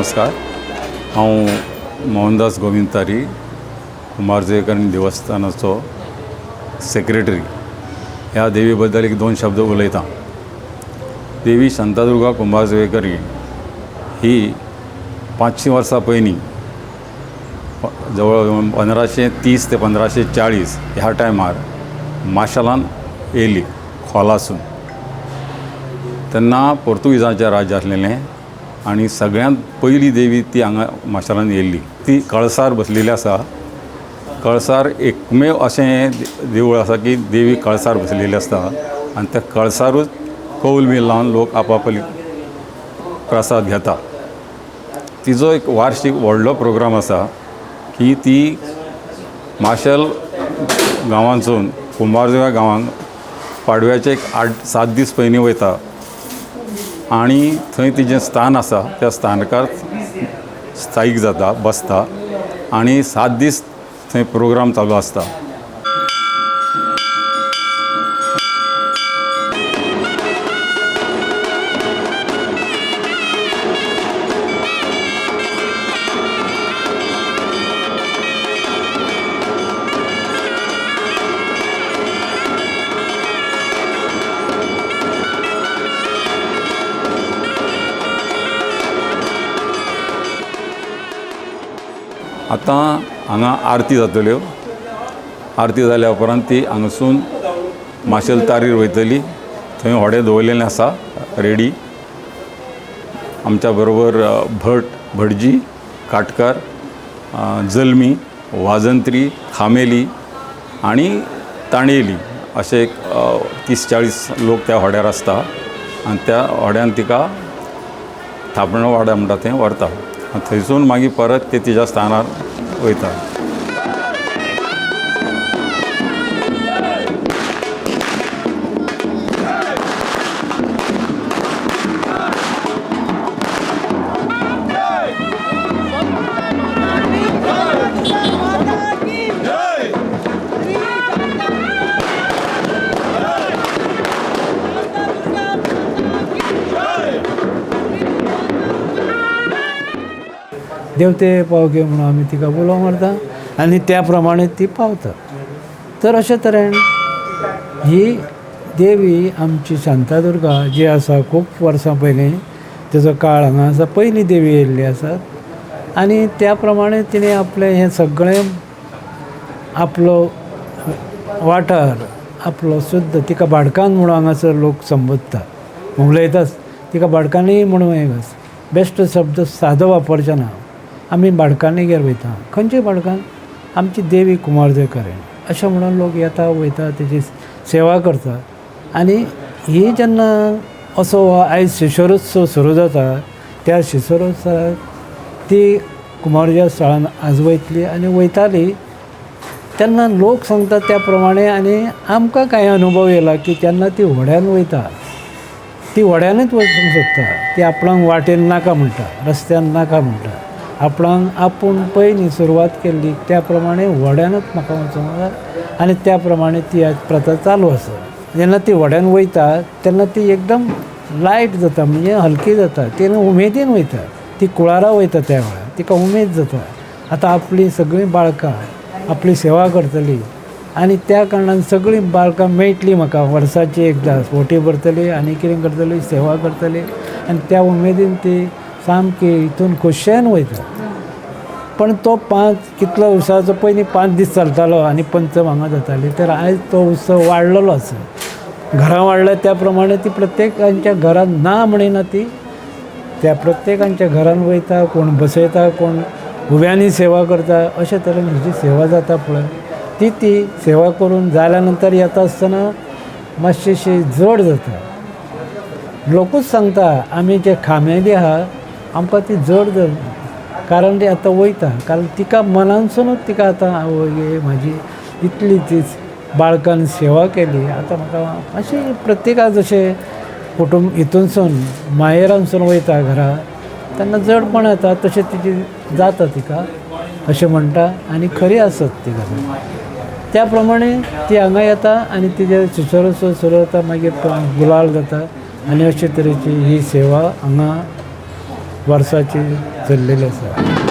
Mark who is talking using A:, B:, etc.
A: नमस्कार। हांव मोहनदास गोविंद तारी, कुंभारजुंवेकर देवस्थानाचो सेक्रेटरी। ह्या देवी बद्दल एक दोन शब्द उलयतां। देवी शांतादुर्गा कुंभारजुंवेकर ही 500 वर्सां पयलीं जवळ 1530 ते 1540 ह्या टायमार माशेलान येयली खोलासून। तेन्ना पोर्तुगीजांचें राज्य आसलेलें आनी सगळ्यांत पयली देवी ती हांगा माशेलान येयल्ली। ती कळसार बसलेली आसा। कळसार एकमेव अशें देवूळ आसा की देवी कळसार बसलेली आसता आनी त्या कळसारूच कौल बी लावन लोक आपापली प्रसाद घेता। तिजो एक वार्षिक व्हडलो प्रोग्राम आसा की ती माशेल गांवांतसून कुंभारजुंव्या गांवांक पाडव्याचे एक 8-7 दीस पयलीं वयता आनी थंय तिजें स्थान आसा त्या स्थानकार स्थायीक जाता, बसता आनी 7 दीस थंय प्रोग्राम चालू आसता। आतां हांगा आरती जातल्यो। आरती जाल्या उपरांत ती हांगासून माशेल तारीर वयतली। थंय व्हडें दवरलेलें आसा रेडी। आमच्या बरोबर भटजी, काटकार, जल्मी, वाजंत्री, खामेली आनी ताणेली अशे एक 30-40 लोक त्या व्हड्यार आसता आनी त्या व्हड्यान तिका थापणां वाड्या म्हणटा थंय व्हरता। थंयसून मागीर परत ते तिच्या स्थानार वयता।
B: देवते पावगे म्हणून आमी तिका उलो मारता आनी त्या प्रमाणे ती पावता। तर अशे तरेन ही देवी आमची शांतादुर्गा जी आसा खूब वर्सां पयलीं तेजो काळ हांगा आसा, पयली देवी येयल्ली आसा आनी त्या प्रमाणे तिणें आपलें हें सगळें आपलो वाठार आपलो शुद्ध तिका भाटकान म्हणून हांगासर लोक संबोधता, उलयतात तिका भाटकानी म्हणून एक बेस्ट शब्द सादो वापरचें ना। आमी भाटकान्नीगेर वयता, खंयच्या भाटकान आमची देवी कुंभारजुंवेकर अशें म्हणून लोक येता वयता, तेजी सेवा करता। आनी ही जेन्ना असो आयज शिशोरोत्सव सुरू जाता त्या शिशोरोत्सवाक ती कुंभारजुंव्या स्थळान आज वयतली आनी वयताली तेन्ना लोक सांगता त्या प्रमाणे। आनी आमकां कांय अनुभव येयला की जेन्ना ती व्हड्यान वयता ती व्हड्यानूच वचूंक सोदता। ती आपणाक वाटेन नाका म्हणटा, रस्त्यान नाका म्हणटा, आपणाक आपूण पयलीं सुरवात केल्ली त्या प्रमाणे व्हड्यानूच म्हाका वचूंक जाय आनी त्या प्रमाणे ती आज प्रथा चालू आसा। जेन्ना ती व्हड्यान वयता तेन्ना ती एकदम लायट जाता, म्हणजे हलकी जाता, ती उमेदीन वयता, ती कुळारा वयता त्या वेळार तिका उमेद जाता आतां आपली सगळीं बाळकां आपली सेवा करतली आनी त्या कारणान सगळीं बाळकां मेळटलीं म्हाका वर्साची एकदां फोटी भरतली आनी कितें करतली सेवा करतली आनी त्या उमेदीन ती सामकी हितून खोशयेन वयता। पण तो कितलो उत्सवाचो पयलीं 5 दीस चलतालो आनी पंचम हांगा जाताली। तर आयज तो उत्सव वाडलेलो आसा, घरां वाडल्या त्या प्रमाणे ती प्रत्येकांच्या घरान ना म्हणिना ती त्या प्रत्येकांच्या घरान वयता, कोण बसयता, कोण उब्यांनी सेवा करता, अशे तरेन हिची सेवा जाता पळय ती सेवा करून जाल्या नंतर येता आसतना मातशीशी जड जाता। लोकूच सांगता आमी जे खामेली आहा आमकां ती जड जाता कारण ती आतां वयता, कारण तिका मनानसूनच तिका आतां म्हाजी इतली ती बाळकान सेवा केली। आतां म्हाका अशी प्रत्येका जशें कुटुंब हितूनसून माहेरानसून वयता घरा तेन्ना जडपण येता तशें तिची जाता तिका अशें म्हणटा आनी खरी आसत ती गजाल। त्या प्रमाणे ती हांगा येता आनी तिजे शिशोरोत्सव सुरू जाता, मागीर गुलाल जाता आनी अशे तरेची ही सेवा हांगा वर्साची चल्लेली आसा.